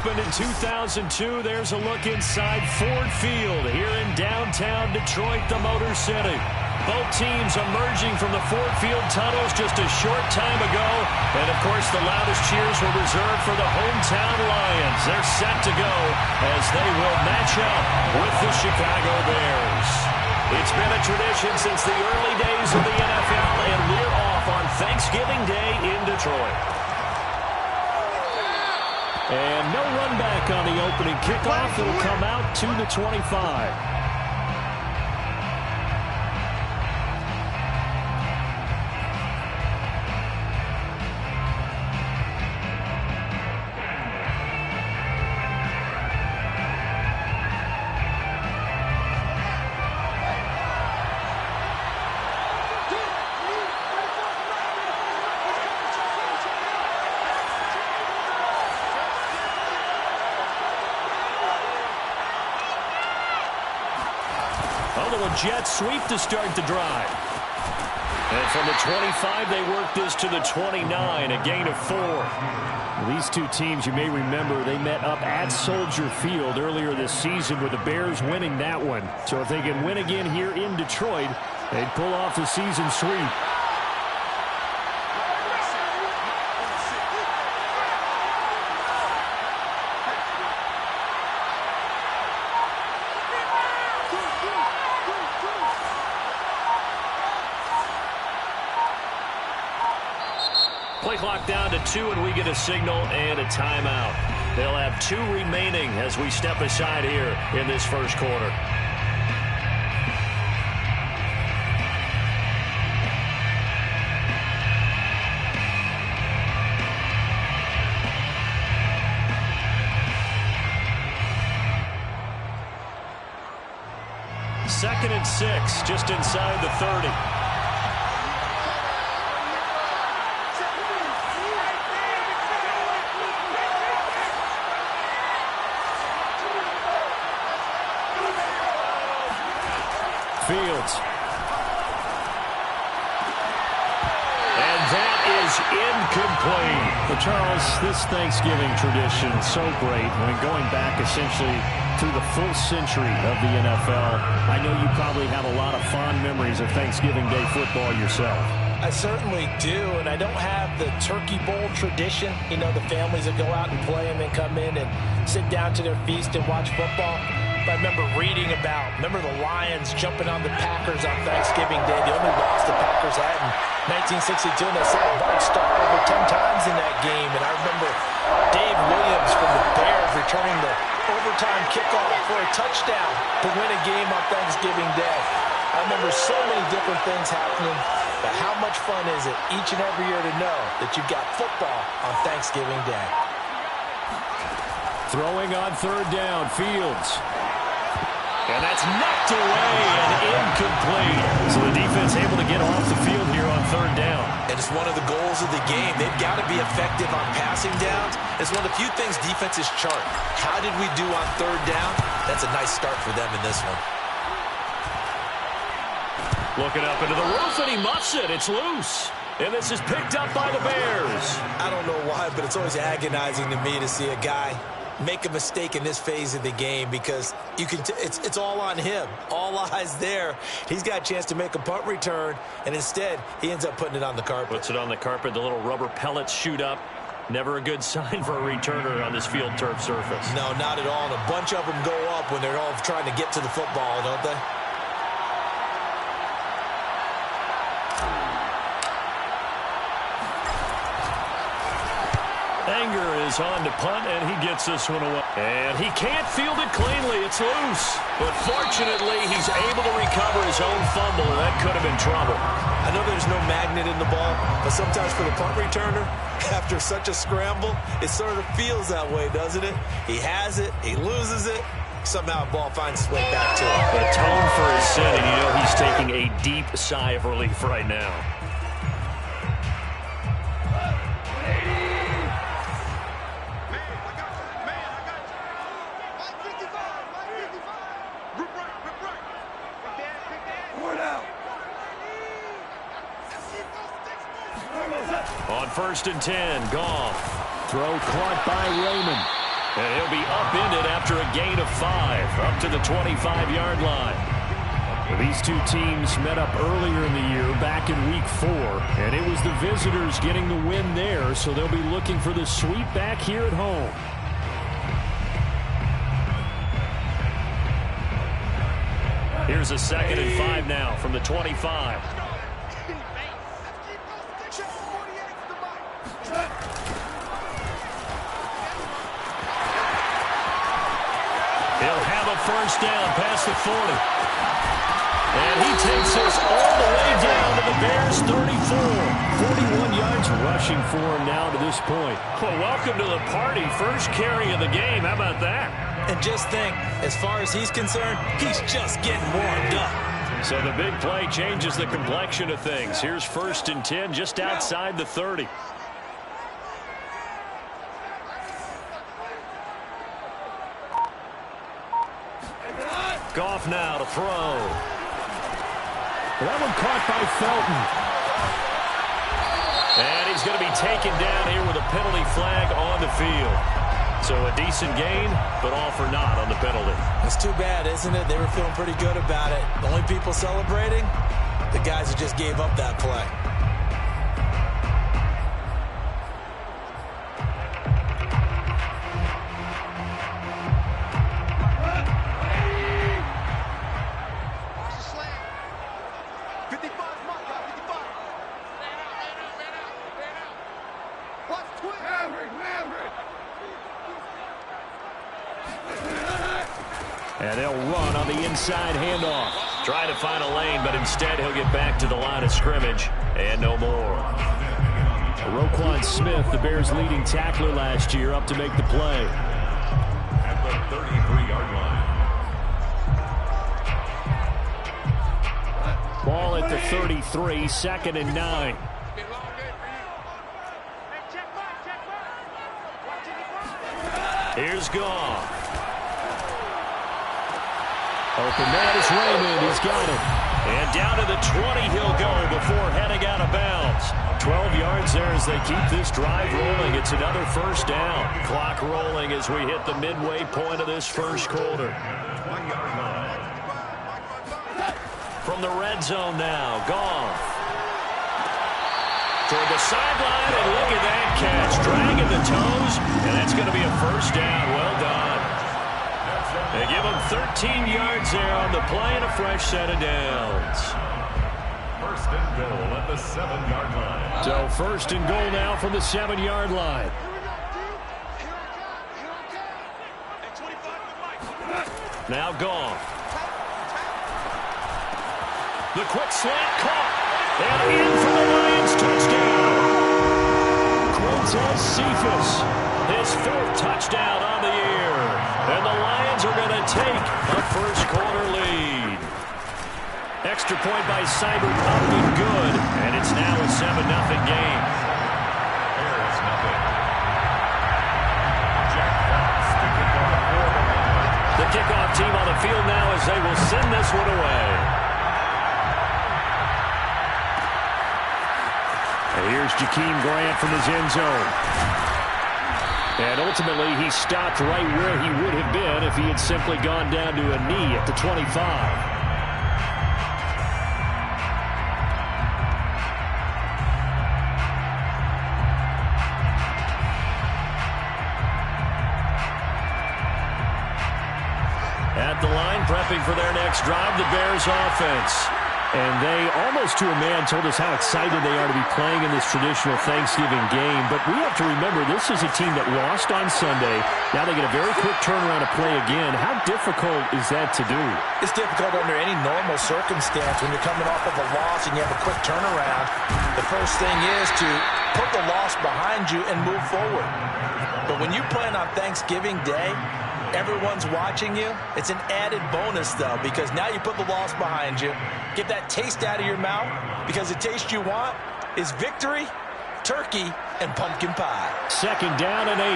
opened in 2002. There's a look inside Ford Field here in downtown Detroit, the Motor City. Both teams emerging from the Ford Field tunnels just a short time ago. And, of course, the loudest cheers were reserved for the hometown Lions. They're set to go as they will match up with the Chicago Bears. It's been a tradition since the early days of the NFL, and we're off on Thanksgiving Day in Detroit. And no run back on the opening kickoff. It'll come out to the 25. Jet sweep to start the drive. And from the 25, they work this to the 29, a gain of 4. These two teams, you may remember, they met up at Soldier Field earlier this season with the Bears winning that one. So if they can win again here in Detroit, they'd pull off the season sweep. Play clock down to 2, and we get a signal and a timeout. They'll have 2 remaining as we step aside here in this first quarter. Second and 6, just inside the 30. Fields. And that is incomplete. Well, Charles, this Thanksgiving tradition is so great. When going back essentially through the full century of the NFL, I know you probably have a lot of fond memories of Thanksgiving Day football yourself. I certainly do, and I don't have the Turkey Bowl tradition. You know, the families that go out and play and then come in and sit down to their feast and watch football. I remember reading about, the Lions jumping on the Packers on Thanksgiving Day, the only loss the Packers had in 1962, and they sacked Bart Starr over 10 times in that game. And I remember Dave Williams from the Bears returning the overtime kickoff for a touchdown to win a game on Thanksgiving Day. I remember so many different things happening, but how much fun is it each and every year to know that you've got football on Thanksgiving Day? Throwing on third down, Fields. And that's knocked away and incomplete. So the defense able to get off the field here on third down. And it's one of the goals of the game. They've got to be effective on passing downs. It's one of the few things defenses chart. How did we do on third down? That's a nice start for them in this one. Looking up into the roof, and he muffs it. It's loose. And this is picked up by the Bears. I don't know why, but it's always agonizing to me to see a guy make a mistake in this phase of the game, because you can it's all on him. All eyes there. He's got a chance to make a punt return, and instead he ends up putting it on the carpet. Puts it on the carpet. The little rubber pellets shoot up. Never a good sign for a returner on this field turf surface. No, not at all. And a bunch of them go up when they're all trying to get to the football, don't they? Anger is on to punt, and he gets this one away. And he can't field it cleanly. It's loose. But fortunately, he's able to recover his own fumble, and that could have been trouble. I know there's no magnet in the ball, but sometimes for the punt returner, after such a scramble, it sort of feels that way, doesn't it? He has it, he loses it, somehow the ball finds its way back to him. Atone for his sin, and you know he's taking a deep sigh of relief right now. On 1st and 10, Goff. Throw caught by Raymond. And he'll be upended after a gain of 5, up to the 25-yard line. These two teams met up earlier in the year, back in Week 4, and it was the visitors getting the win there, so they'll be looking for the sweep back here at home. Here's a 2nd and 5 now from the 25. He'll have a first down past the 40. And he takes us all the way down to the Bears' 34. 41 yards rushing for him now to this point. Well, welcome to the party. First carry of the game. How about that? And just think, as far as he's concerned, he's just getting warmed up. So the big play changes the complexion of things. Here's 1st and 10 just outside the 30. Goff now to throw. That one caught by Felton. And he's going to be taken down here with a penalty flag on the field. So a decent gain, but all for naught on the penalty. It's too bad, isn't it? They were feeling pretty good about it. The only people celebrating, the guys who just gave up that play. And they'll run on the inside handoff. Trying to find a lane, but instead he'll get back to the line of scrimmage. And no more. Roquan Smith, the Bears' leading tackler last year, up to make the play. At the 33-yard line. Ball at the 33, 2nd and 9. Here's Goff. Open man is Raymond. He's got it. And down to the 20 he'll go before heading out of bounds. 12 yards there as they keep this drive rolling. It's another first down. Clock rolling as we hit the midway point of this first quarter. From the red zone now, Goff. Toward the sideline, and look at that catch. Dragging the toes, and that's going to be a first down. Well done. They give him 13 yards there on the play and a fresh set of downs. 1st and goal at the 7-yard line. So 1st and goal now from the 7-yard line. Now Goff. The quick slant caught. And in for the Lions touchdown. Quintez Cephus, his 4th touchdown on the year. And the Lions are going to take a first quarter lead. Extra point by Seibert up and good. And it's now a 7-0 game. Bears nothing. Jack Fox to kick off for the Lions. The kickoff team on the field now as they will send this one away. And here's Jakeem Grant from his end zone. And ultimately, he stopped right where he would have been if he had simply gone down to a knee at the 25. At the line, prepping for their next drive, the Bears offense. And they, almost to a man, told us how excited they are to be playing in this traditional Thanksgiving game. But we have to remember, this is a team that lost on Sunday. Now they get a very quick turnaround to play again. How difficult is that to do? It's difficult under any normal circumstance when you're coming off of a loss and you have a quick turnaround. The first thing is to put the loss behind you and move forward. But when you play on Thanksgiving Day, everyone's watching you. It's an added bonus, though, because now you put the loss behind you. Get that taste out of your mouth, because the taste you want is victory, turkey, and pumpkin pie. 2nd down and 8.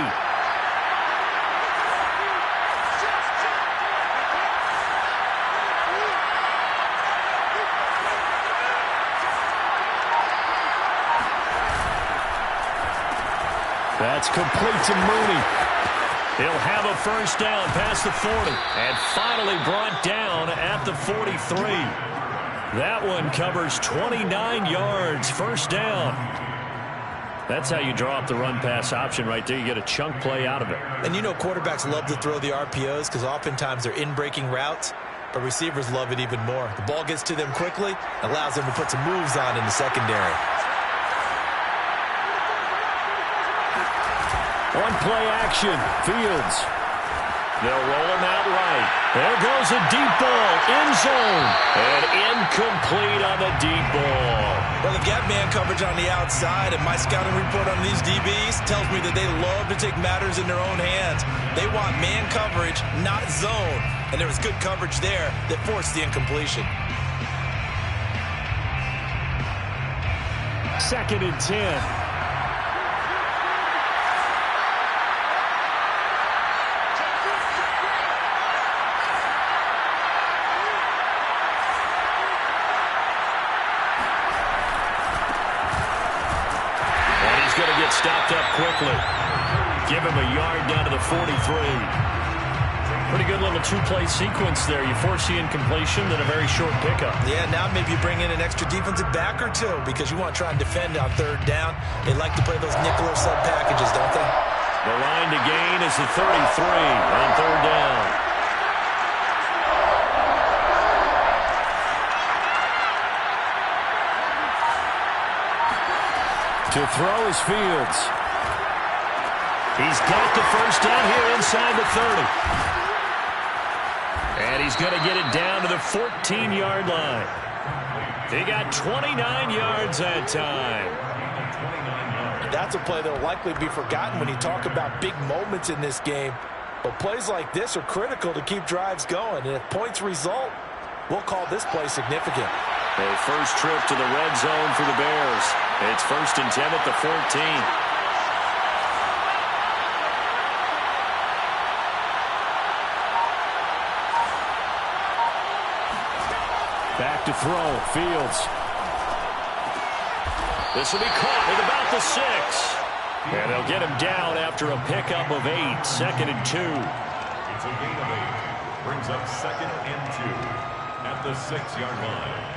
That's complete to Mooney. He'll have a first down past the 40 and finally brought down at the 43. That one covers 29 yards, first down. That's how you draw up the run-pass option right there. You get a chunk play out of it. And you know quarterbacks love to throw the RPOs because oftentimes they're in-breaking routes, but receivers love it even more. The ball gets to them quickly, allows them to put some moves on in the secondary. One play action, Fields. They'll roll him out right. There goes a deep ball, end zone, and incomplete on the deep ball. Well, the gap man coverage on the outside, and my scouting report on these DBs tells me that they love to take matters in their own hands. They want man coverage, not zone, and there was good coverage there that forced the incompletion. 2nd and 10. Stopped up quickly. Give him a yard down to the 43. Pretty good little two-play sequence there. You force the incompletion, then a very short pickup. Yeah, now maybe you bring in an extra defensive back or two because you want to try and defend on 3rd down. They like to play those nickel or sub packages, don't they? The line to gain is the 33 on 3rd down. To throw is Fields. He's got the first down here inside the 30. And he's going to get it down to the 14-yard line. He got 29 yards that time. That's a play that will likely be forgotten when you talk about big moments in this game. But plays like this are critical to keep drives going. And if points result, we'll call this play significant. A first trip to the red zone for the Bears. It's 1st and 10 at the 14. Back to throw, Fields. This will be caught at about the 6. And they'll get him down after a pickup of 8. 2nd and 2. It's a gain of 8. Brings up 2nd and 2 at the 6-yard line.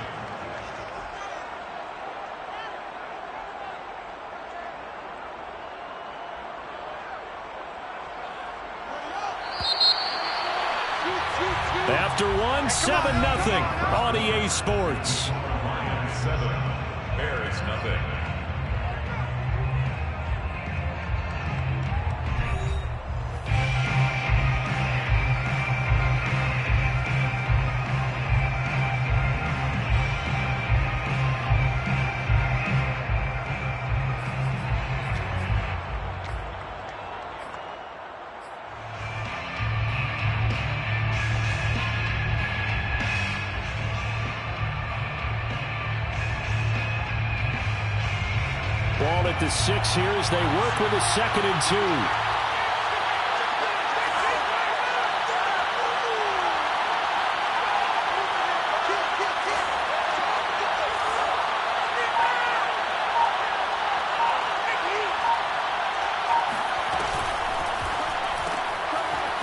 After one, 7-0 on EA Sports. Lions 7, Bears nothing. Ball at the 6 here as they work with a 2nd and 2.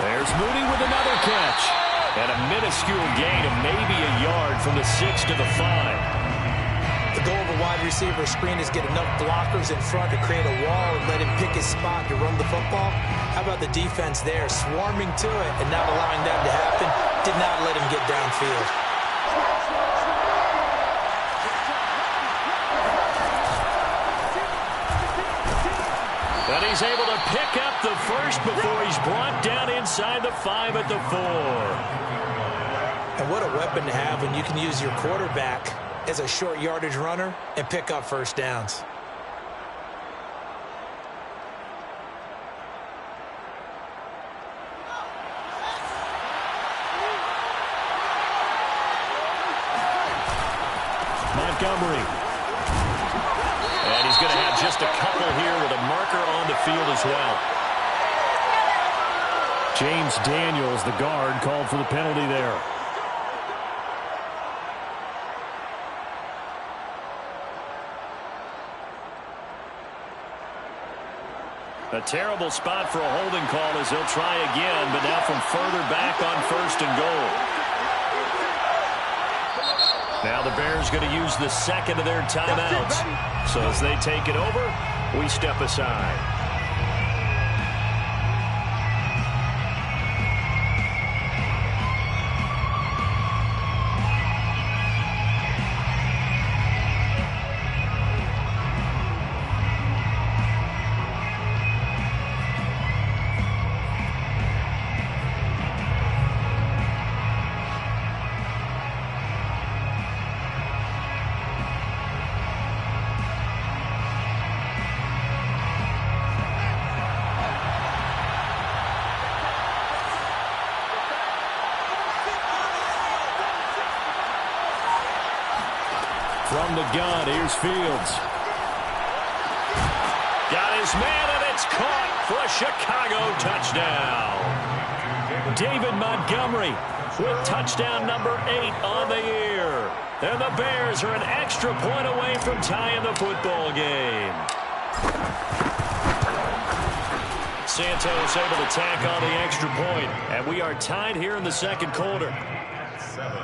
There's Moody with another catch. And a minuscule gain of maybe a yard from the 6 to the 5. The goal of a wide receiver screen is get enough blockers in front to create a wall and let him pick his spot to run the football. How about the defense there, swarming to it and not allowing that to happen? Did not let him get downfield. But he's able to pick up the first before he's brought down inside the 5 at the 4. And what a weapon to have when you can use your quarterback as a short yardage runner and pick up first downs. Montgomery. And he's going to have just a couple here with a marker on the field as well. James Daniels, the guard, called for the penalty there. A terrible spot for a holding call as they'll try again, but now from further back on 1st and goal. Now the Bears going to use the second of their timeouts. So as they take it over, we step aside. From the gun, here's Fields. Got his man, and it's caught for a Chicago touchdown. David Montgomery with touchdown number 8 on the year. And the Bears are an extra point away from tying the football game. Santos able to tack on the extra point, and we are tied here in the second quarter. 7.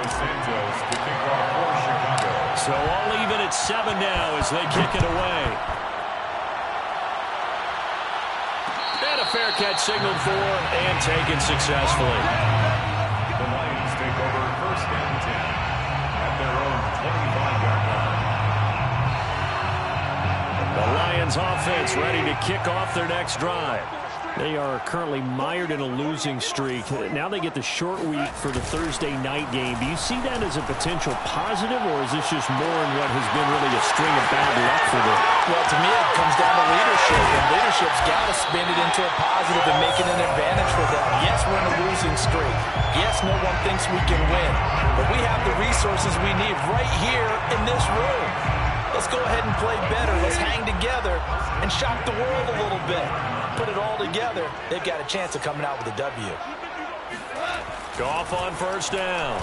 Santos to kick off for Chicago. So all even at 7 now as they kick it away. And a fair catch signaled for and taken successfully. The Lions take over 1st and 10 at their own 25-yard line. The Lions offense ready to kick off their next drive. They are currently mired in a losing streak. Now they get the short week for the Thursday night game. Do you see that as a potential positive, or is this just more in what has been really a string of bad luck for them? Well, to me, it comes down to leadership, and leadership's got to spin it into a positive and make it an advantage for them. Yes, we're in a losing streak. Yes, no one thinks we can win, but we have the resources we need right here in this room. Let's go ahead and play better. Let's hang together and shock the world a little bit. Put it all together, they've got a chance of coming out with a W. Goff on 1st down.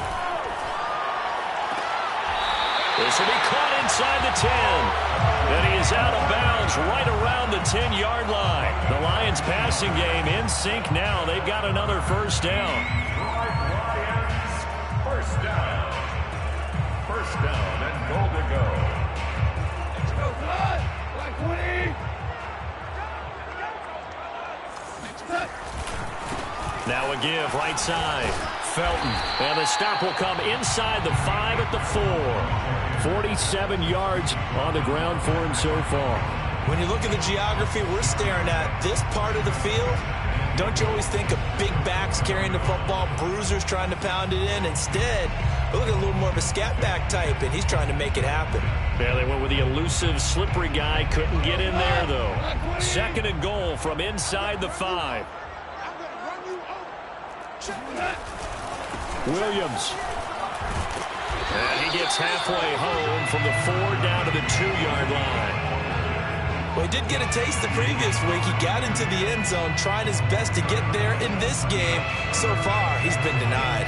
This will be caught inside the 10. And he is out of bounds right around the 10-yard line. The Lions passing game in sync now. They've got another 1st down. Lions, 1st down. 1st down and goal to go. Let's go, Blood! Black 20! Now a give right side. Felton. And the stop will come inside the 5 at the 4. 47 yards on the ground for him so far. When you look at the geography we're staring at, this part of the field, don't you always think of big backs carrying the football, bruisers trying to pound it in? Instead, we look at a little more of a scat back type, and he's trying to make it happen. Yeah, they went with the elusive, slippery guy. Couldn't get in there, though. 2nd and goal from inside the 5. Williams. And he gets halfway home from the 4 down to the 2-yard line. Well, he did get a taste the previous week. He got into the end zone, trying his best to get there in this game. So far, he's been denied.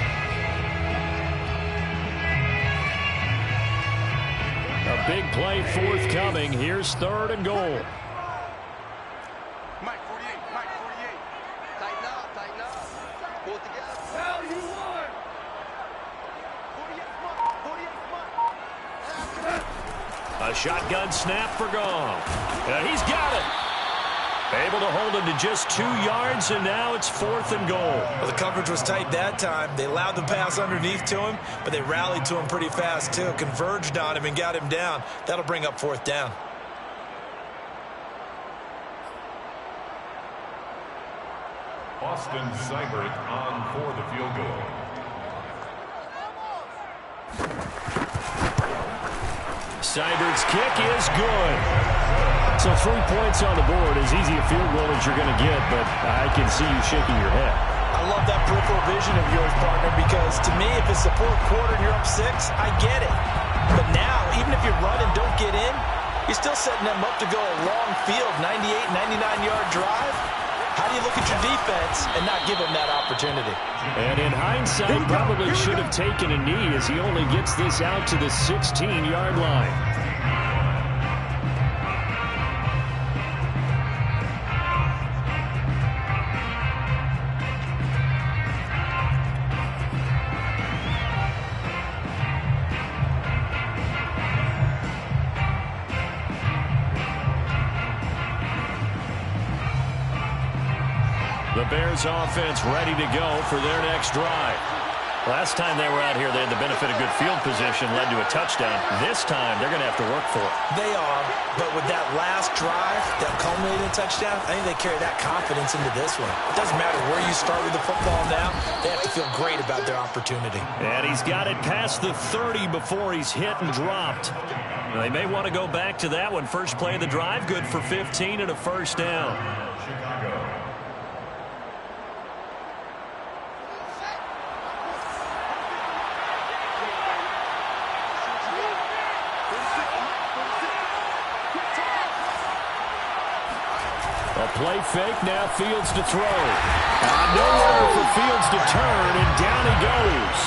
A big play forthcoming. Here's 3rd and goal. Mike 48, Mike 48. Tighten up, tighten up. Pull it together. Hell, you won. 48 A shotgun snap for Goff. He's got it. Able to hold him to just 2 yards, and now it's 4th and goal. Well, the coverage was tight that time. They allowed the pass underneath to him, but they rallied to him pretty fast, too. Converged on him and got him down. That'll bring up 4th down. Austin Seibert on for the field goal. Seibert's kick is good. So 3 points on the board, as easy a field goal as you're going to get, but I can see you shaking your head. I love that peripheral vision of yours, partner, because to me, if it's the 4th quarter and you're up 6, I get it. But now, even if you run and don't get in, you're still setting them up to go a long field, 98, 99-yard drive. How do do you look at your defense and not give them that opportunity? And in hindsight, probably should have taken a knee as he only gets this out to the 16-yard line. The Bears offense ready to go for their next drive. Last time they were out here, they had the benefit of good field position, led to a touchdown. This time, they're going to have to work for it. They are, but with that last drive that culminated in a touchdown, I think they carry that confidence into this one. It doesn't matter where you start with the football now. They have to feel great about their opportunity. And he's got it past the 30 before he's hit and dropped. They may want to go back to that one. First play of the drive, good for 15 and a first down. A play fake, now Fields to throw. Nowhere for Fields to turn, and down he goes.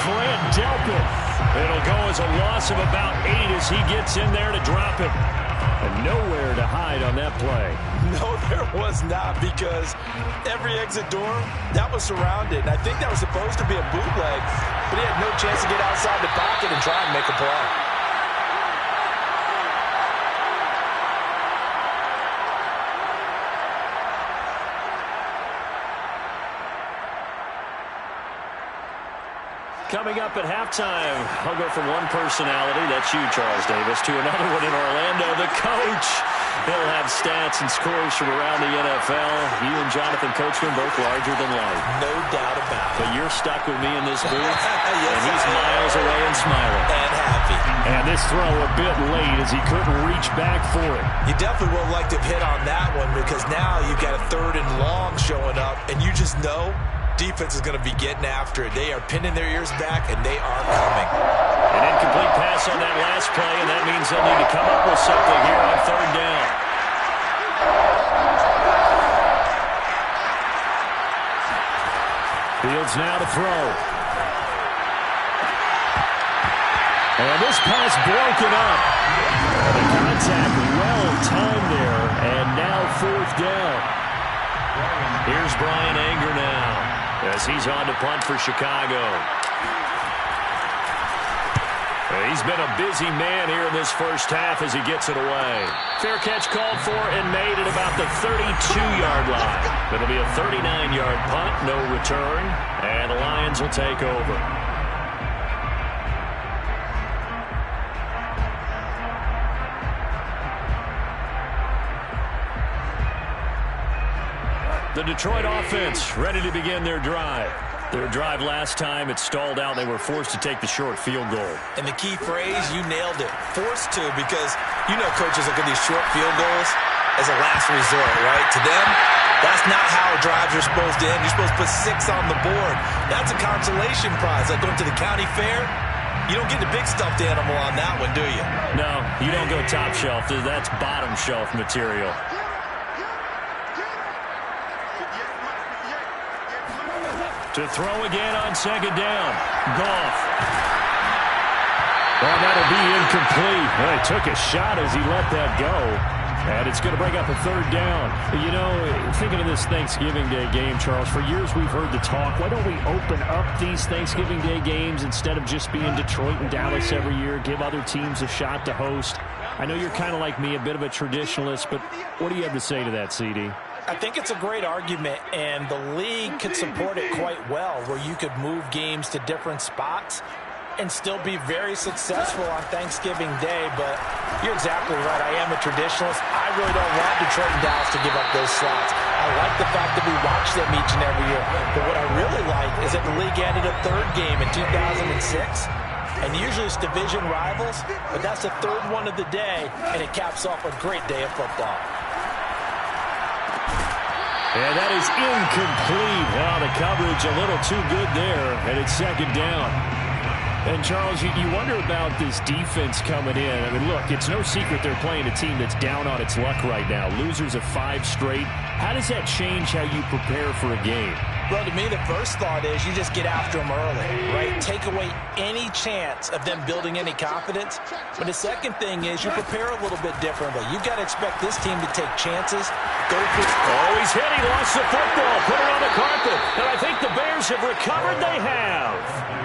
Grant Delpit. It'll go as a loss of about 8 as he gets in there to drop it. And nowhere to hide on that play. No, there was not, because every exit door, that was surrounded. And I think that was supposed to be a bootleg, but he had no chance to get outside the pocket and try and make a play. Coming up at halftime, I'll go from one personality, that's you, Charles Davis, to another one in Orlando, the coach. He'll have stats and scores from around the NFL. You and Jonathan Coachman both larger than life. No doubt about it. But you're stuck with me in this booth, yes, and he's miles away and smiling. And happy. And this throw a bit late as he couldn't reach back for it. You definitely would have liked to have hit on that one, because now you've got a 3rd and long showing up, and you just know defense is going to be getting after it. They are pinning their ears back, and they are coming. An incomplete pass on that last play, and that means they'll need to come up with something here on 3rd down. Fields now to throw. And this pass broken up. The contact well timed there, and now 4th down. Here's Brian Anger now, as he's on to punt for Chicago. He's been a busy man here in this first half as he gets it away. Fair catch called for and made at about the 32-yard line. It'll be a 39-yard punt, no return, and the Lions will take over. The Detroit offense ready to begin their drive. Their drive last time, it stalled out. They were forced to take the short field goal. And the key phrase, you nailed it. Forced to, because you know coaches look at these short field goals as a last resort, right? To them, that's not how drives are supposed to end. You're supposed to put 6 on the board. That's a consolation prize. Like going to the county fair, you don't get the big stuffed animal on that one, do you? No, you don't go top shelf. That's bottom shelf material. To throw again on 2nd down. Goff. Well, that'll be incomplete. Well, he took a shot as he let that go. And it's going to bring up a 3rd down. You know, thinking of this Thanksgiving Day game, Charles, for years we've heard the talk, why don't we open up these Thanksgiving Day games instead of just being Detroit and Dallas every year, give other teams a shot to host? I know you're kind of like me, a bit of a traditionalist, but what do you have to say to that, CD? I think it's a great argument, and the league could support it quite well, where you could move games to different spots and still be very successful on Thanksgiving Day. But you're exactly right. I am a traditionalist. I really don't want Detroit and Dallas to give up those slots. I like the fact that we watch them each and every year. But what I really like is that the league added a 3rd game in 2006. And usually it's division rivals, but that's the 3rd one of the day, and it caps off a great day of football. And that is incomplete. Well, the coverage a little too good there, and it's 2nd down. And, Charles, you wonder about this defense coming in. I mean, look, it's no secret they're playing a team that's down on its luck right now. Losers of 5 straight. How does that change how you prepare for a game? Well, to me, the first thought is you just get after them early, right? Take away any chance of them building any confidence. But the second thing is you prepare a little bit differently. You've got to expect this team to take chances. Go for it. Oh, he's hit. He lost the football. Put it on the carpet. And I think the Bears have recovered. They have.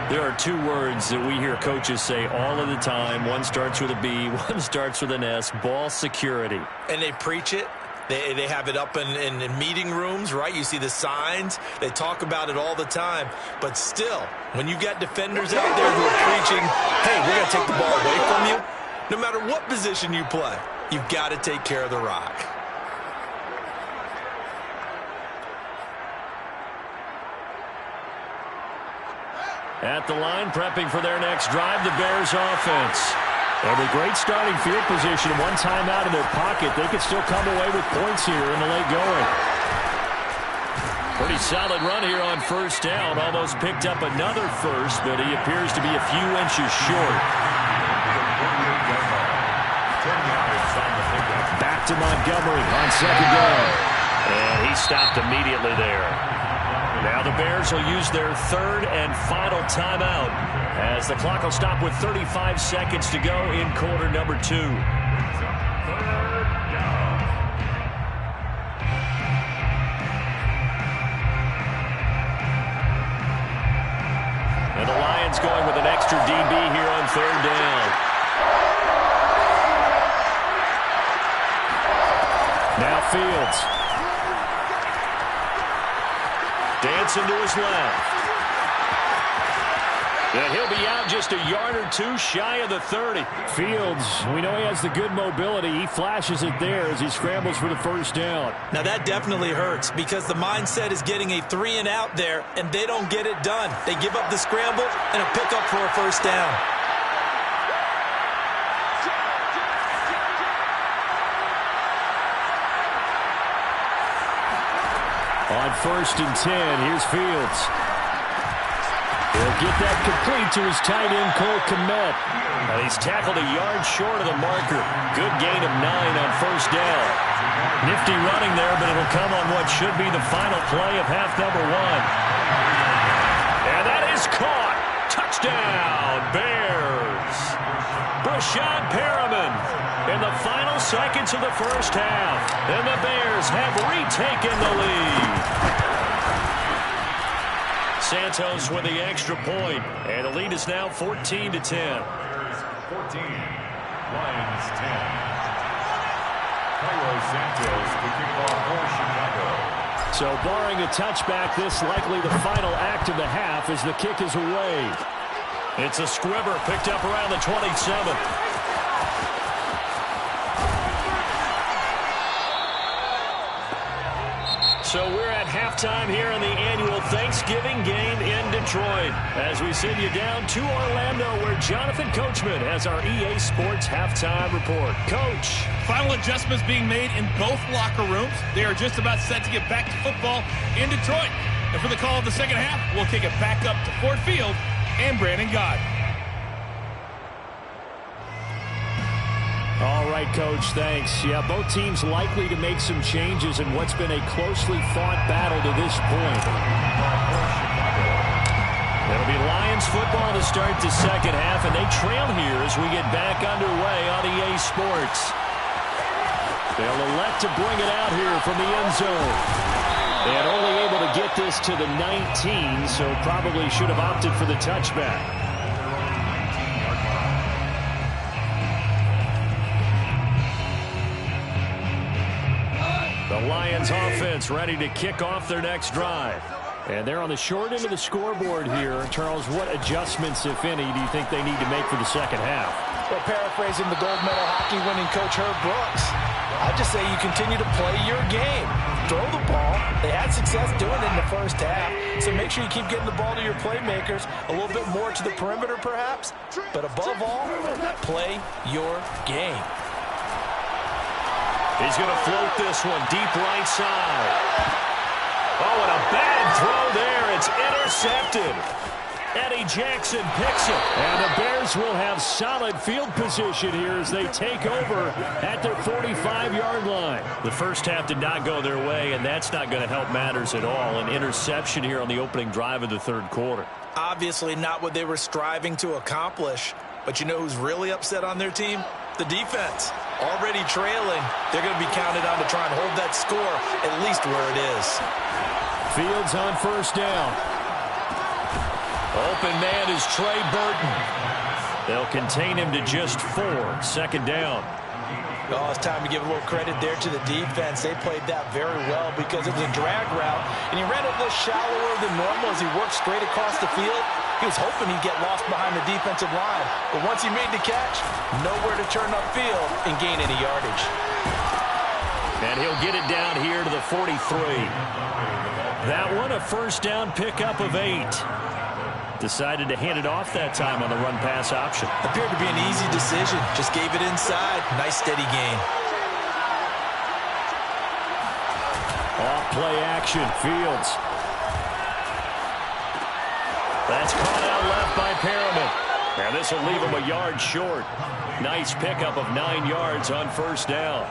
There are 2 words that we hear coaches say all of the time. One starts with a B, one starts with an S. Ball security. And they preach it. They have it up in meeting rooms, right? You see the signs. They talk about it all the time. But still, when you got defenders out there who are preaching, hey, we're going to take the ball away from you, no matter what position you play, you've got to take care of the rock. At the line, prepping for their next drive, the Bears offense. And a great starting field position. One timeout in their pocket. They could still come away with points here in the late going. Pretty solid run here on first down. Almost picked up another first, but he appears to be a few inches short. Back to Montgomery on second down. And he stopped immediately there. Now the Bears will use their 3rd and final timeout as the clock will stop with 35 seconds to go in quarter number 2. And the Lions going with an extra DB here on 3rd down. Now Fields. Dancing to his left. And he'll be out just a yard or 2 shy of the 30. Fields, we know he has the good mobility. He flashes it there as he scrambles for the first down. Now that definitely hurts because the mindset is getting a 3 and out there, and they don't get it done. They give up the scramble and a pickup for a first down. On 1st and 10, here's Fields. He'll get that complete to his tight end, Cole Kmet. And he's tackled a yard short of the marker. Good gain of 9 on first down. Nifty running there, but it'll come on what should be the final play of half number 1. And that is caught. Touchdown, Bears. Brashad Perriman in the final seconds of the first half. And the Bears have retaken the lead. Santos with the extra point, and the lead is now 14-10. Bears 14, Lions 10. Cairo Santos to kick off for Chicago. So barring a touchback, this likely the final act of the half as the kick is away. It's a squibber picked up around the 27. So we're at halftime here in the annual Thanksgiving game in Detroit as we send you down to Orlando where Jonathan Coachman has our EA Sports halftime report. Coach. Final adjustments being made in both locker rooms. They are just about set to get back to football in Detroit. And for the call of the second half, we'll kick it back up to Ford Field and Brandon Gott. All right, Coach, thanks. Yeah, both teams likely to make some changes in what's been a closely fought battle to this point. It'll be Lions football to start the second half, and they trail here as we get back underway on EA Sports. They'll elect to bring it out here from the end zone. And only able to get this to the 19, so probably should have opted for the touchback. The Lions offense ready to kick off their next drive. And they're on the short end of the scoreboard here. Charles, what adjustments, if any, do you think they need to make for the second half? Well, paraphrasing the gold medal hockey winning coach Herb Brooks, I just say you continue to play your game. Throw the ball. They had success doing it in the first half, so make sure you keep getting the ball to your playmakers, a little bit more to the perimeter perhaps, but above all, play your game. He's going to float this one deep right side. Oh, and a bad throw there. It's intercepted. Eddie Jackson picks it. And the Bears will have solid field position here as they take over at their 45-yard line. The first half did not go their way, and that's not going to help matters at all. An interception here on the opening drive of the third quarter. Obviously not what they were striving to accomplish. But you know who's really upset on their team? The defense. Already trailing. They're going to be counted on to try and hold that score at least where it is. Fields on first down. Open man is Trey Burton. They'll contain him to just 4. Second down. Oh, it's time to give a little credit there to the defense. They played that very well because it was a drag route, and he ran a little shallower than normal as he worked straight across the field. He was hoping he'd get lost behind the defensive line, but once he made the catch, nowhere to turn upfield and gain any yardage. And he'll get it down here to the 43. That one a first down pickup of 8. Decided to hand it off that time on the run-pass option. Appeared to be an easy decision. Just gave it inside. Nice, steady gain. Off play action. Fields. That's caught out left by Perriman. And this will leave him a yard short. Nice pickup of 9 yards on first down.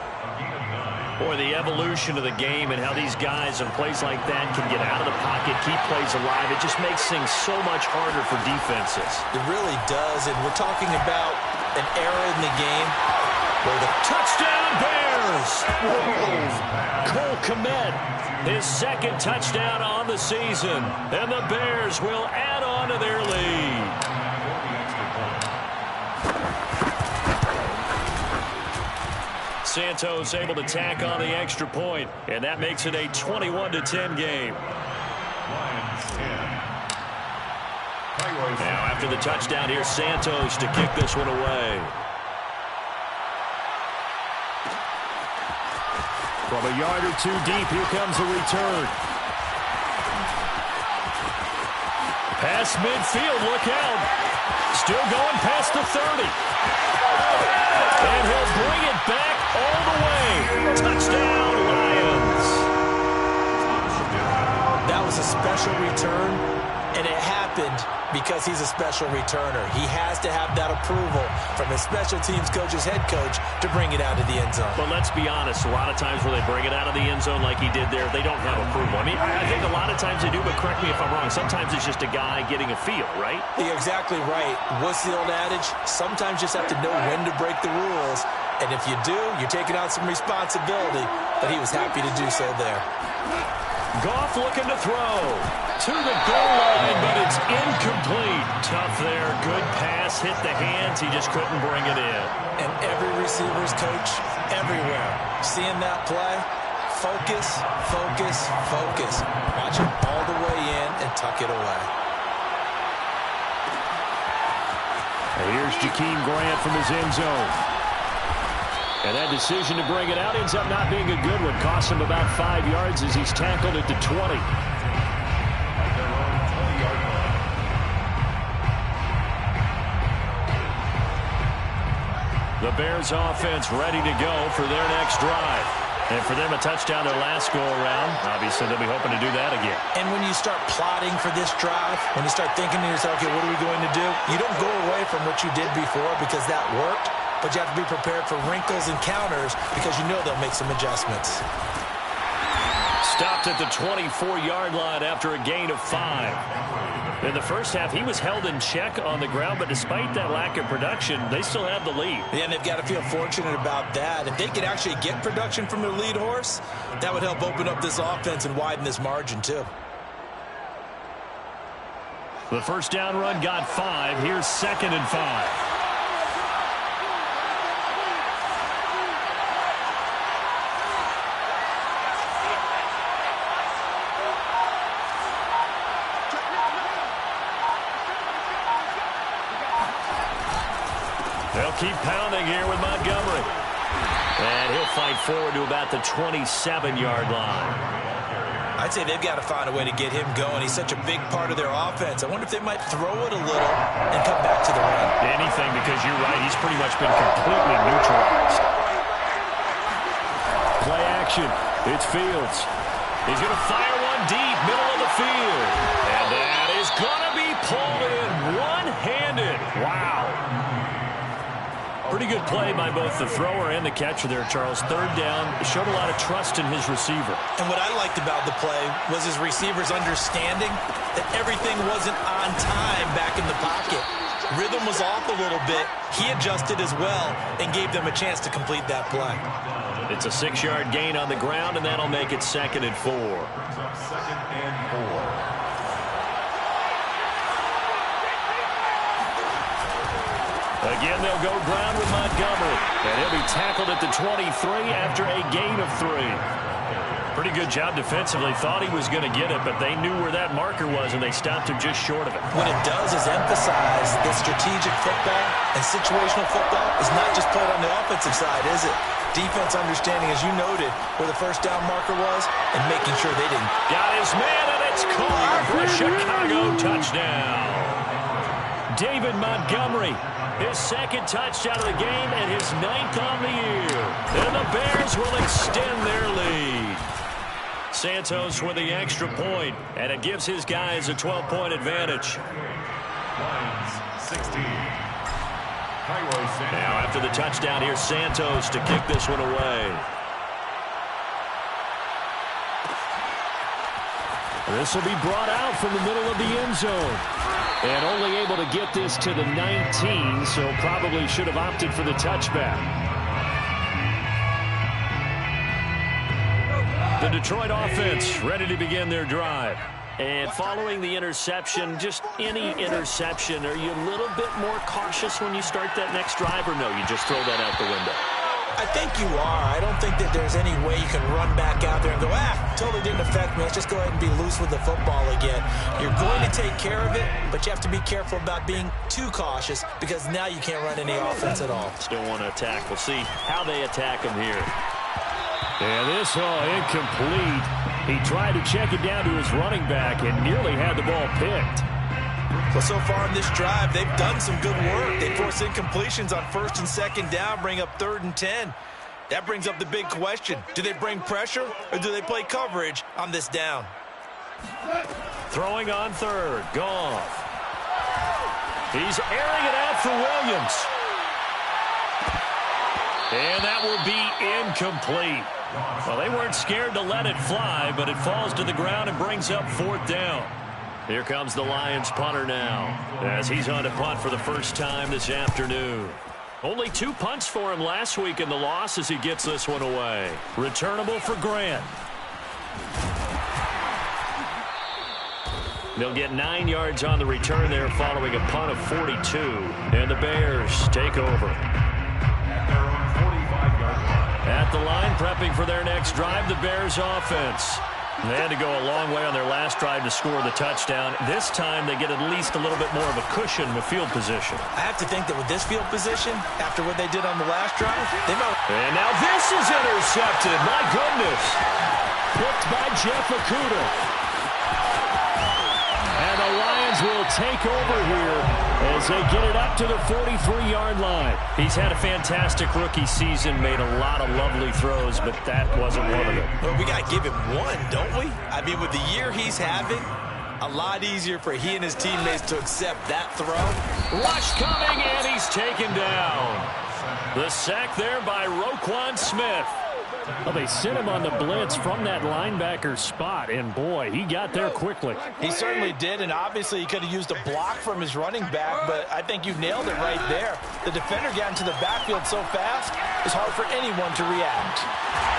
Boy, the evolution of the game and how these guys in plays like that can get out of the pocket, keep plays alive, it just makes things so much harder for defenses. It really does, and we're talking about an era in the game where the touchdown Bears! Cole Kmet, his second touchdown on the season, and the Bears will add on to their lead. Santos able to tack on the extra point, and that makes it a 21-10 game. Now after the touchdown, here's Santos to kick this one away. From a yard or two deep, here comes a return. Past midfield, look out. Still going past the 30. And he'll bring it back all the way. Touchdown, Lions. That was a special return, and it happened because he's a special returner. He has to have that approval from his special teams coach's head coach to bring it out of the end zone. But let's be honest, a lot of times where they bring it out of the end zone like he did there, they don't have approval. I mean, I think a lot of times they do, but correct me if I'm wrong. Sometimes it's just a guy getting a feel, right? You're exactly right. What's the old adage? Sometimes you just have to know when to break the rules. And if you do, you're taking on some responsibility. But he was happy to do so there. Goff looking to throw to the goal line, but it's incomplete. Tough there. Good pass. Hit the hands. He just couldn't bring it in. And every receiver's coach everywhere. Seeing that play, focus, focus, focus. Watch him all the way in and tuck it away. Here's Jakeem Grant from his end zone. And that decision to bring it out ends up not being a good one. Costs him about 5 yards as he's tackled at the 20. The Bears offense ready to go for their next drive. And for them, a touchdown their last go-around. Obviously, they'll be hoping to do that again. And when you start plotting for this drive, when you start thinking to yourself, okay, what are we going to do? You don't go away from what you did before because that worked, but you have to be prepared for wrinkles and counters because you know they'll make some adjustments. Stopped at the 24-yard line after a gain of 5. In the first half, he was held in check on the ground, but despite that lack of production, they still have the lead. Yeah, and they've got to feel fortunate about that. If they could actually get production from their lead horse, that would help open up this offense and widen this margin, too. The first down run got 5. Here's 2nd and 5. They'll keep pounding here with Montgomery. And he'll fight forward to about the 27-yard line. I'd say they've got to find a way to get him going. He's such a big part of their offense. I wonder if they might throw it a little and come back to the run. Anything, because you're right. He's pretty much been completely neutralized. Play action. It's Fields. He's going to fire one deep, middle of the field. And that is going to be pulled in. Pretty good play by both the thrower and the catcher there, Charles. Third down, showed a lot of trust in his receiver. And what I liked about the play was his receivers understanding that everything wasn't on time back in the pocket. Rhythm was off a little bit. He adjusted as well and gave them a chance to complete that play. It's a 6-yard gain on the ground, and that'll make it 2nd and 4. Second and 4. Again, they'll go ground with Montgomery. And he'll be tackled at the 23 after a gain of 3. Pretty good job defensively. Thought he was going to get it, but they knew where that marker was, and they stopped him just short of it. What it does is emphasize that strategic football and situational football is not just played on the offensive side, is it? Defense understanding, as you noted, where the first down marker was and making sure they didn't. Got his man, and it's caught for a Chicago touchdown. David Montgomery. His 2nd touchdown of the game and his 9th on the year. And the Bears will extend their lead. Santos with the extra point, and it gives his guys a 12-point advantage. Lions 16. Now after the touchdown, here's Santos to kick this one away. This will be brought out from the middle of the end zone. And only able to get this to the 19, so probably should have opted for the touchback. The Detroit offense ready to begin their drive. And following the interception, just any interception, are you a little bit more cautious when you start that next drive, or no, you just throw that out the window? I think you are. I don't think that there's any way you can run back out there and go, totally didn't affect me. Let's just go ahead and be loose with the football again. You're going to take care of it, but you have to be careful about being too cautious because now you can't run any offense at all. Still want to attack. We'll see how they attack him here. And this incomplete. He tried to check it down to his running back and nearly had the ball picked. Well, so far in this drive, they've done some good work. They force incompletions on 1st and 2nd down, bring up 3rd and 10. That brings up the big question. Do they bring pressure or do they play coverage on this down? Throwing on 3rd. Goff. He's airing it out for Williams. And that will be incomplete. Well, they weren't scared to let it fly, but it falls to the ground and brings up 4th down. Here comes the Lions punter now, as he's on to punt for the first time this afternoon. Only 2 punts for him last week in the loss as he gets this one away. Returnable for Grant. They'll get 9 yards on the return there following a punt of 42. And the Bears take over. At the line, prepping for their next drive, the Bears offense. They had to go a long way on their last drive to score the touchdown. This time, they get at least a little bit more of a cushion with field position. I have to think that with this field position, after what they did on the last drive, they might... And now this is intercepted. My goodness. Picked by Jeff Okudah. And the Lions will take over here as they get it up to the 43-yard line. He's had a fantastic rookie season, made a lot of lovely throws, but that wasn't one of them. Well, we got to give him one, don't we? I mean, with the year he's having, a lot easier for he and his teammates to accept that throw. Rush coming, and he's taken down. The sack there by Roquan Smith. Well, they sent him on the blitz from that linebacker spot, and boy, he got there quickly. He certainly did, and obviously he could have used a block from his running back, but I think you nailed it right there. The defender got into the backfield so fast, it's hard for anyone to react.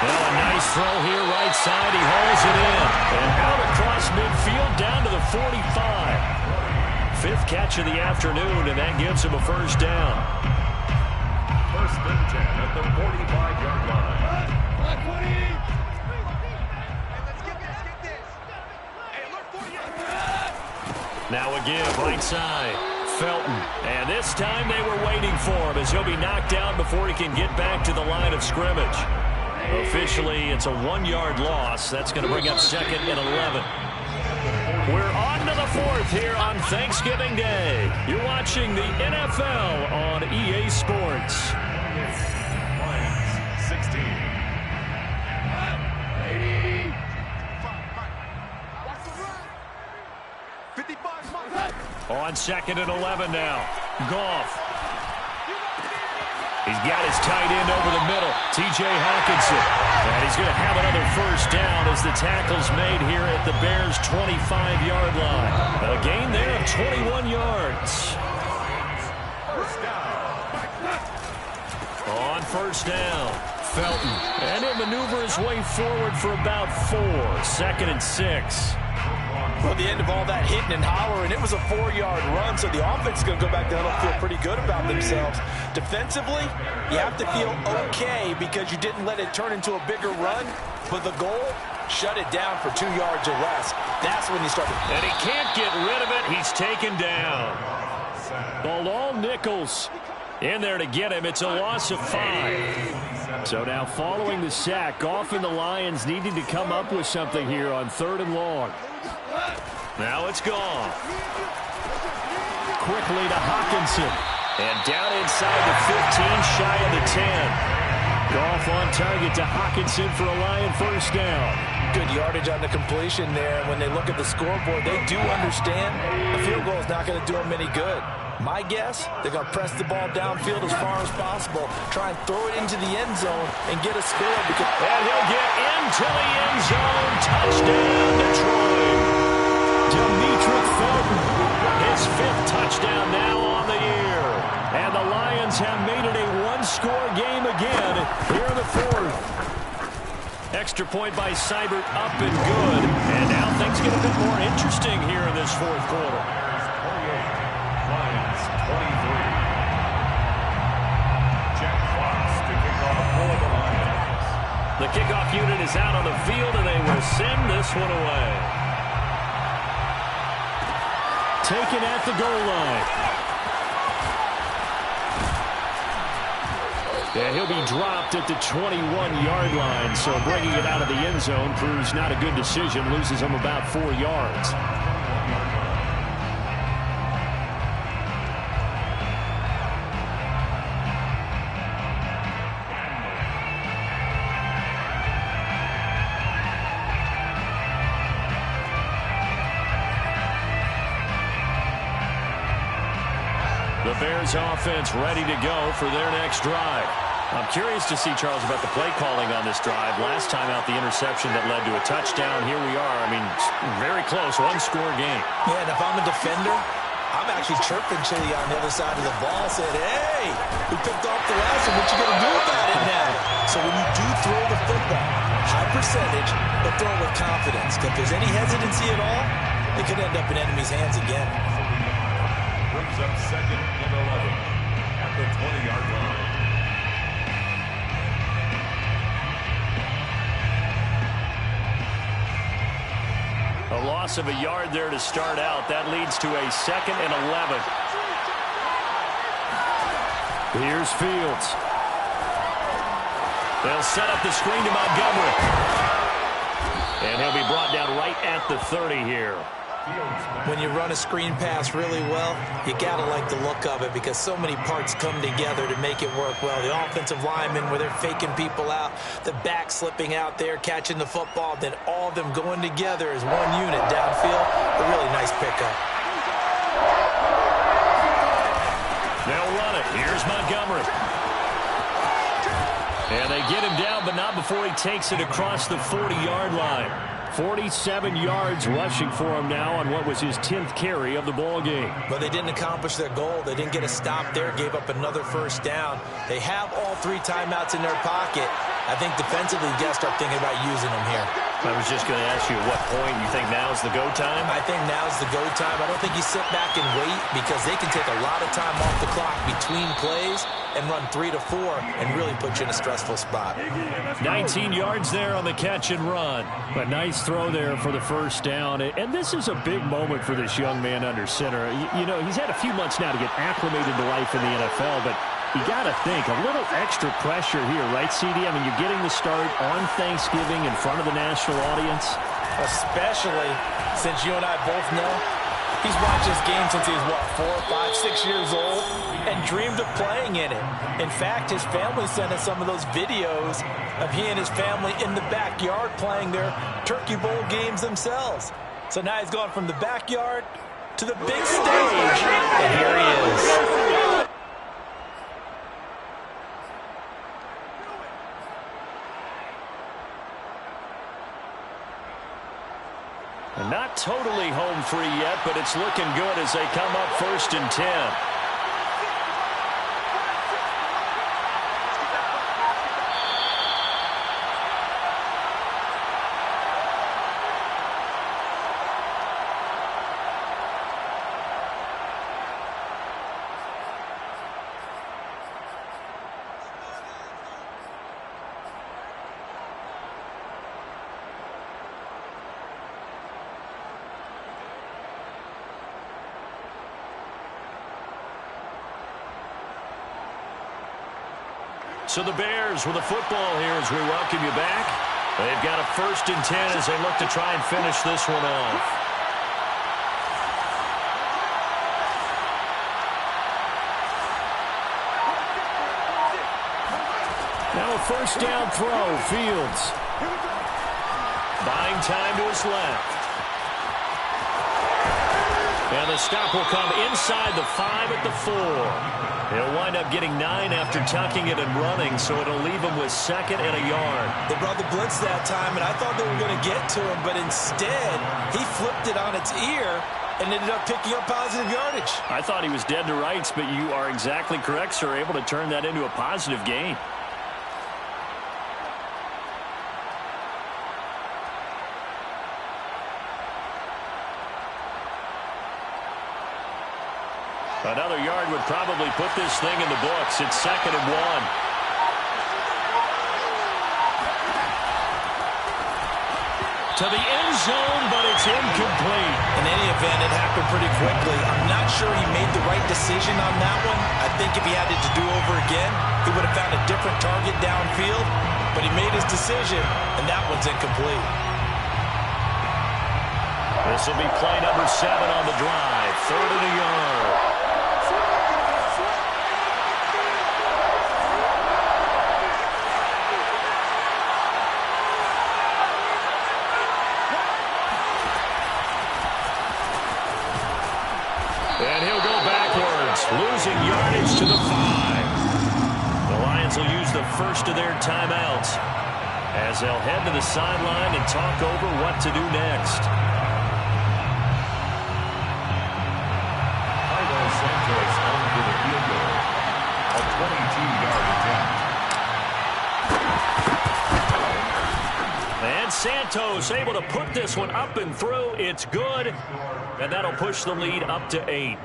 Well, a nice throw here, right side. He hauls it in, and out across midfield down to the 45. 5th catch of the afternoon, and that gives him a first down. 1st and 10 at the 45-yard line. Now again, right side, Felton. And this time they were waiting for him as he'll be knocked down before he can get back to the line of scrimmage. Officially, it's a 1-yard loss. That's going to bring up 2nd and 11. We're on to the 4th here on Thanksgiving Day. You're watching the NFL on EA Sports. Lions 16. On 2nd and 11 now. Goff. He's got his tight end over the middle, T.J. Hawkinson. And he's going to have another first down as the tackle's made here at the Bears' 25-yard line. A gain there of 21 yards. On first down, Felton. And he'll maneuver his way forward for about 4. 2nd and 6. Well, the end of all that hitting and hollering, it was a 4-yard run, so the offense is going to go back down and feel pretty good about themselves. Defensively, you have to feel okay because you didn't let it turn into a bigger run, but the goal, shut it down for 2 yards or less. That's when you start to... And he can't get rid of it. He's taken down. Bilal Nichols in there to get him. It's a loss of 5. So now following the sack, Goff and the Lions needing to come up with something here on 3rd and long. Now it's gone. Quickly to Hawkinson. And down inside the 15, shy of the 10. Goff on target to Hawkinson for a Lion first down. Good yardage on the completion there. When they look at the scoreboard, they do understand a field goal is not going to do them any good. My guess, they're going to press the ball downfield as far as possible, try and throw it into the end zone and get a score. And he'll get into the end zone. Touchdown, Detroit. Demetric Felton, his 5th touchdown now on the year. And the Lions have made it a 1-score game again here in the 4th. Extra point by Seibert, up and good. And now things get a bit more interesting here in this 4th quarter. Lions 23. Jack Fox to kick off for the Lions. The kickoff unit is out on the field, and they will send this one away. Taken at the goal line. And he'll be dropped at the 21-yard line, so bringing it out of the end zone proves not a good decision, loses him about 4 yards. The Bears offense ready to go for their next drive. I'm curious to see, Charles, about the play calling on this drive. Last time out, the interception that led to a touchdown. Here we are. I mean, very close, 1-score game. Yeah, and if I'm a defender, I'm actually chirping Chitty on the other side of the ball, saying, hey, we picked off the last one. What you going to do about it now? So when you do throw the football, high percentage, but throw it with confidence. If there's any hesitancy at all, it could end up in enemy's hands again. Brings up 2nd and 11 at the 20-yard line. A loss of a yard there to start out. That leads to a 2nd and 11. Here's Fields. They'll set up the screen to Montgomery. And he'll be brought down right at the 30 here. When you run a screen pass really well, you got to like the look of it because so many parts come together to make it work well. The offensive linemen, where they're faking people out, the back slipping out there, catching the football, then all of them going together as one unit downfield. A really nice pickup. They'll run it. Here's Montgomery. And they get him down, but not before he takes it across the 40-yard line. 47 yards rushing for him now on what was his 10th carry of the ball game. But they didn't accomplish their goal. They didn't get a stop there, gave up another first down. They have all 3 timeouts in their pocket. I think defensively, you got to start thinking about using them here. I was just going to ask you at what point you think now is the go time? I think now is the go time. I don't think you sit back and wait because they can take a lot of time off the clock between plays and run 3 to 4 and really put you in a stressful spot. 19 yards there on the catch and run. A nice throw there for the first down. And this is a big moment for this young man under center. You know, he's had a few months now to get acclimated to life in the NFL, but you got to think, a little extra pressure here, right, CD? I mean, you're getting the start on Thanksgiving in front of the national audience. Especially since you and I both know he's watched this game since he was, what, 4, 5, 6 years old and dreamed of playing in it. In fact, his family sent us some of those videos of he and his family in the backyard playing their Turkey Bowl games themselves. So now he's gone from the backyard to the big stage, and here he is. And not totally home free yet, but it's looking good as they come up 1st and 10. So the Bears with the football here as we welcome you back. They've got a 1st and 10 as they look to try and finish this one off. Now a 1st down throw, Fields. Buying time to his left. And the stop will come inside the 5 at the 4. He'll wind up getting 9 after tucking it and running, so it'll leave him with 2nd and a yard. They brought the blitz that time, and I thought they were going to get to him, but instead he flipped it on its ear and ended up picking up positive yardage. I thought he was dead to rights, but you are exactly correct, sir. Able to turn that into a positive gain. Another yard would probably put this thing in the books. It's 2nd and 1. To the end zone, but it's incomplete. In any event, it happened pretty quickly. I'm not sure he made the right decision on that one. I think if he had it to do over again, he would have found a different target downfield. But he made his decision, and that one's incomplete. This will be play number 7 on the drive. 3rd and a yard. And he'll go backwards, losing yardage to the 5. The Lions will use the first of their timeouts as they'll head to the sideline and talk over what to do next. Santos on for the field goal. A 22-yard attempt. And Santos able to put this one up and through. It's good. And that'll push the lead up to 8.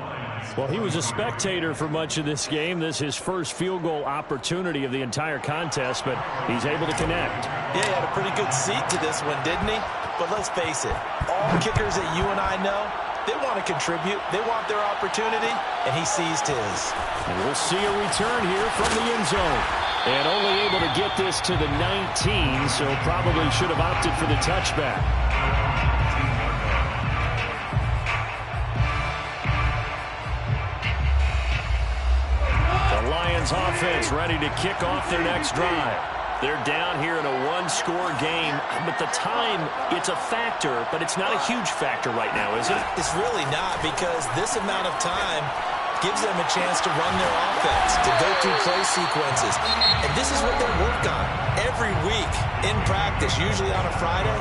Well, he was a spectator for much of this game. This is his first field goal opportunity of the entire contest, but he's able to connect. Yeah, he had a pretty good seat to this one, didn't he? But let's face it, all kickers that you and I know, they want to contribute. They want their opportunity, and he seized his. And we'll see a return here from the end zone. And only able to get this to the 19, so probably should have opted for the touchback. The Lions offense ready to kick off their next drive. They're down here in a one-score game, but the time, it's a factor, but it's not a huge factor right now, is it? It's really not, because this amount of time gives them a chance to run their offense, to go through play sequences. And this is what they work on every week in practice, usually on a Friday.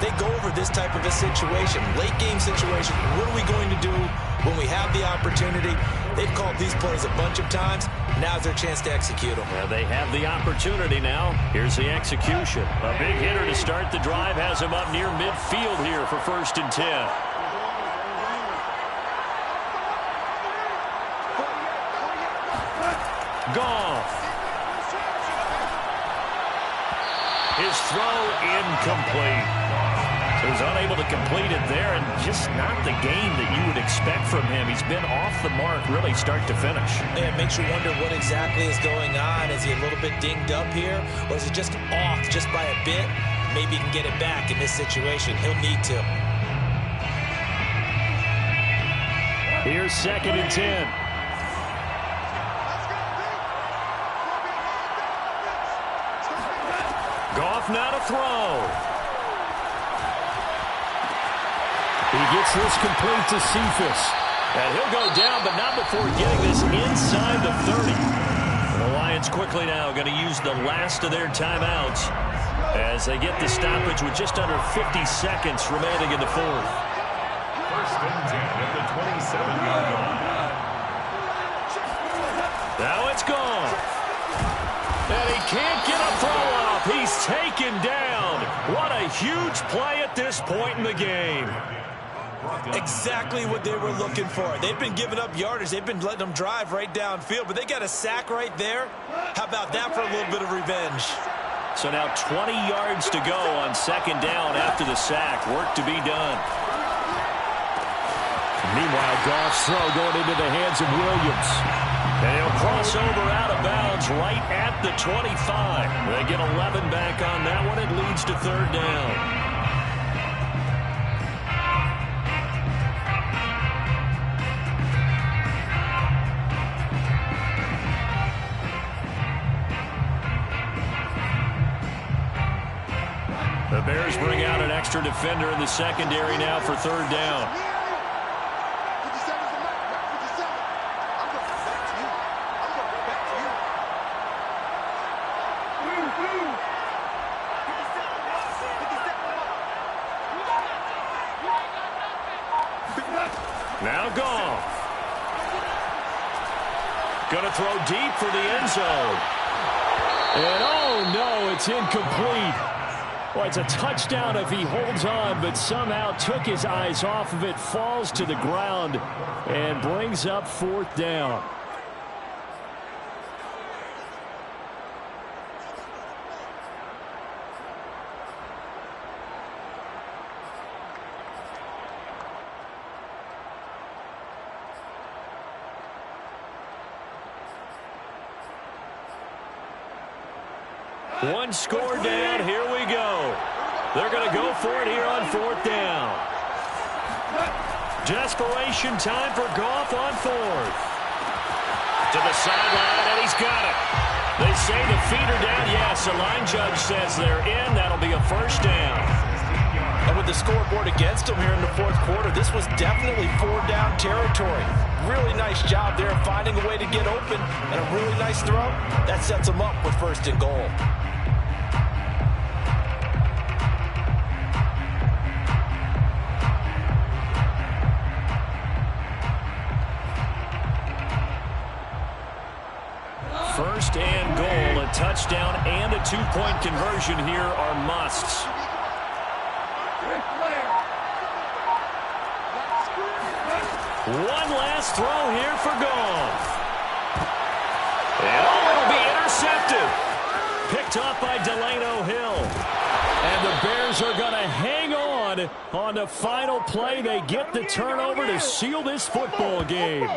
They go over this type of a situation, late game situation. What are we going to do when we have the opportunity? They've called these plays a bunch of times. Now's their chance to execute them. Well, they have the opportunity now. Here's the execution. A big hitter to start the drive has him up near midfield here for 1st and 10. Goff. His throw incomplete. So he's unable to complete it there, and just not the game that you would expect from him. He's been off the mark really start to finish. Yeah, it makes you wonder what exactly is going on. Is he a little bit dinged up here, or is he just off just by a bit? Maybe he can get it back in this situation. He'll need to. Here's 2nd and 10. Goff now to throw. He gets this complete to Cephas. And he'll go down, but not before getting this inside the 30. And the Lions quickly now going to use the last of their timeouts as they get the stoppage with just under 50 seconds remaining in the fourth. First and 10 at the 27-yard line. Now it's gone. And he can't get a throw off. He's taken down. What a huge play at this point in the game. Exactly what they were looking for. They've been giving up yardage. They've been letting them drive right downfield, but they got a sack right there. How about that for a little bit of revenge? So now 20 yards to go on second down after the sack. Work to be done. Meanwhile, Goff's throw going into the hands of Williams. And he'll cross over out of bounds right at the 25. They get 11 back on that one. It leads to third down. The Bears bring out an extra defender in the secondary now for third down. Now Goff. Going to throw deep for the end zone. And oh no, it's incomplete. Well, it's a touchdown if he holds on, but somehow took his eyes off of it, falls to the ground, and brings up fourth down. One score down. Here we go. They're going to go for it here on fourth down. Desperation time for Goff on fourth. To the sideline, and he's got it. They say the feet are down. Yes, the line judge says they're in. That'll be a first down. And with the scoreboard against them here in the fourth quarter, this was definitely four-down territory. Really nice job there finding a way to get open, and a really nice throw. That sets them up with first and goal. First and goal, a touchdown and a two-point conversion here are musts. One last throw here for Goff. And it'll be intercepted. Picked off by Delano Hill. And the Bears are going to hang on the final play. They get the turnover to seal this football game.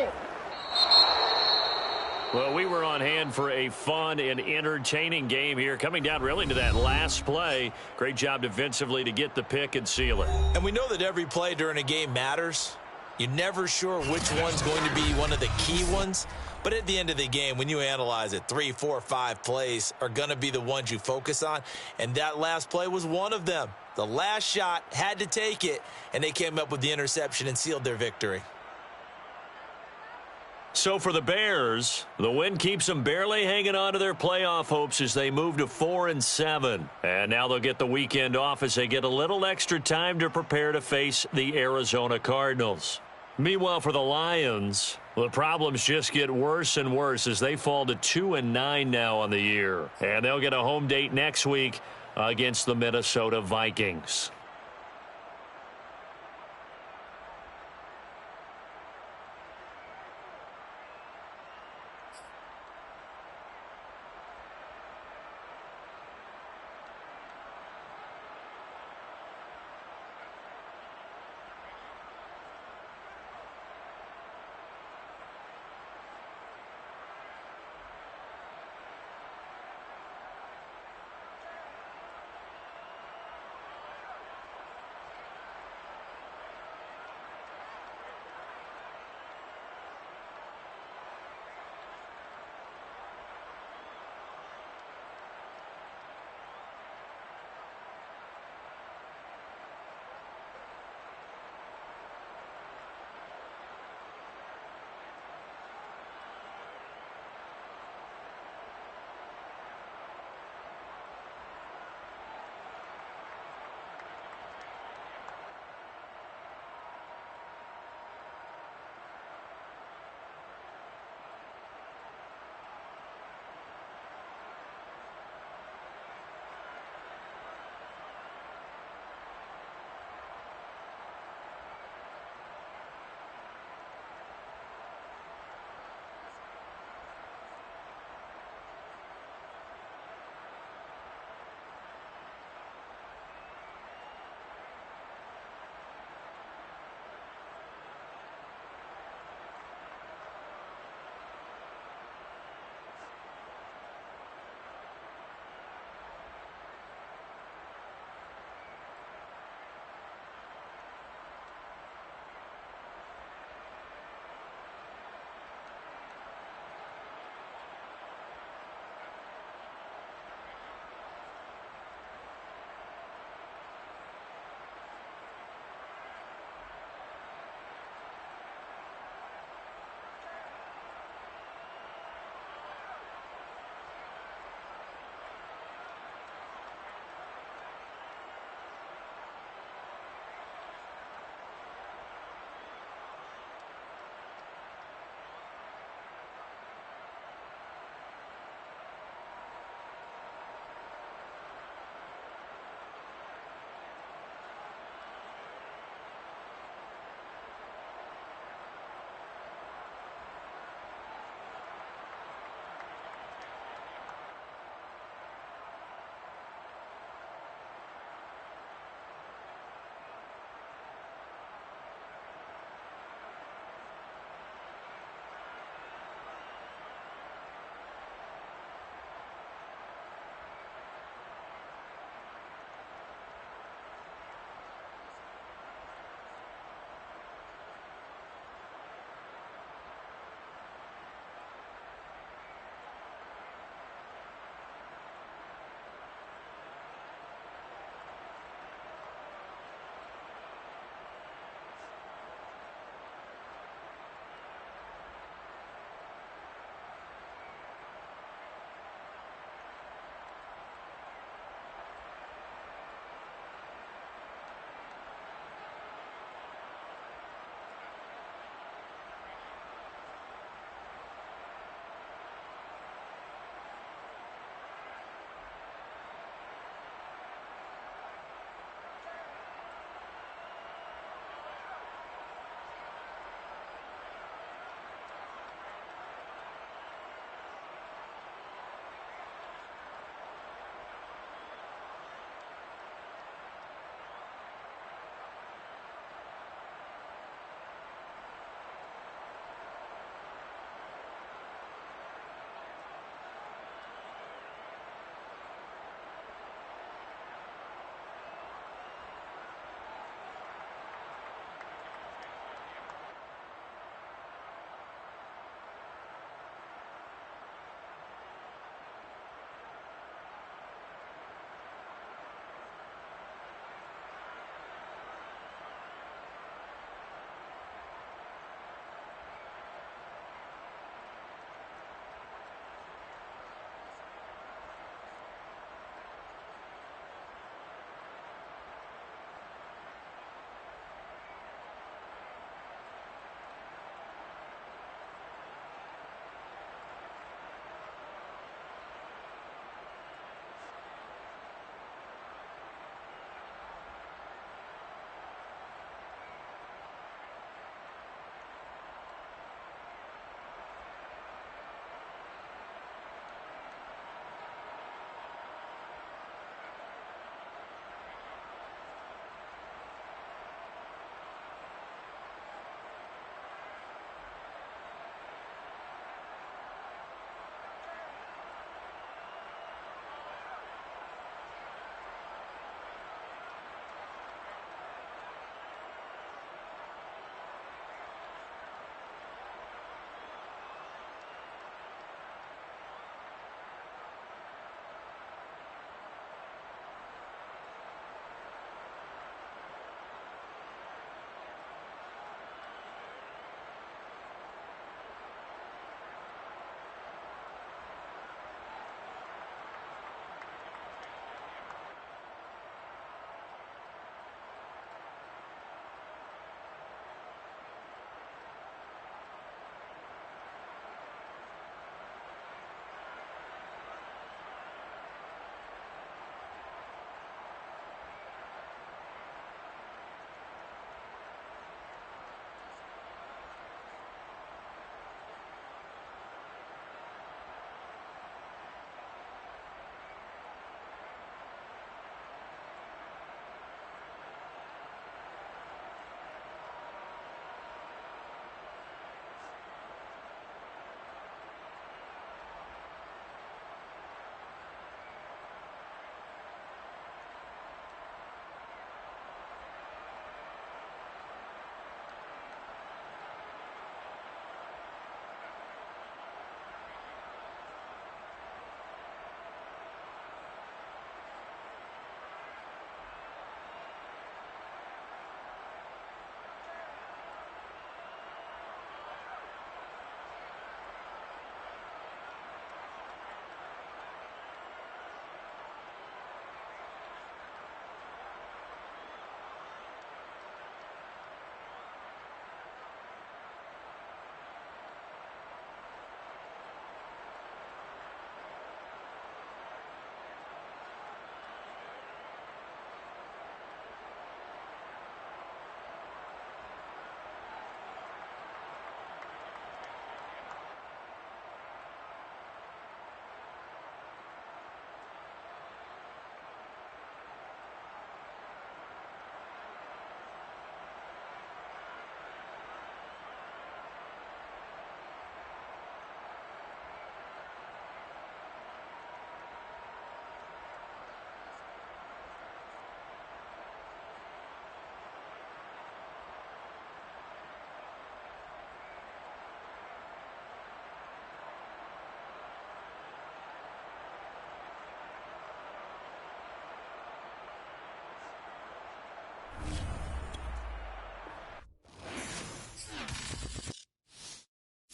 Well, we were on hand for a fun and entertaining game here, coming down really to that last play. Great job defensively to get the pick and seal it. And we know that every play during a game matters. You're never sure which one's going to be one of the key ones. But at the end of the game, when you analyze it, 3, 4, 5 plays are going to be the ones you focus on. And that last play was one of them. The last shot had to take it, and they came up with the interception and sealed their victory. So for the Bears, the win keeps them barely hanging on to their playoff hopes as they move to 4-7. And now they'll get the weekend off as they get a little extra time to prepare to face the Arizona Cardinals. Meanwhile, for the Lions, the problems just get worse and worse as they fall to 2-9 now on the year. And they'll get a home date next week against the Minnesota Vikings.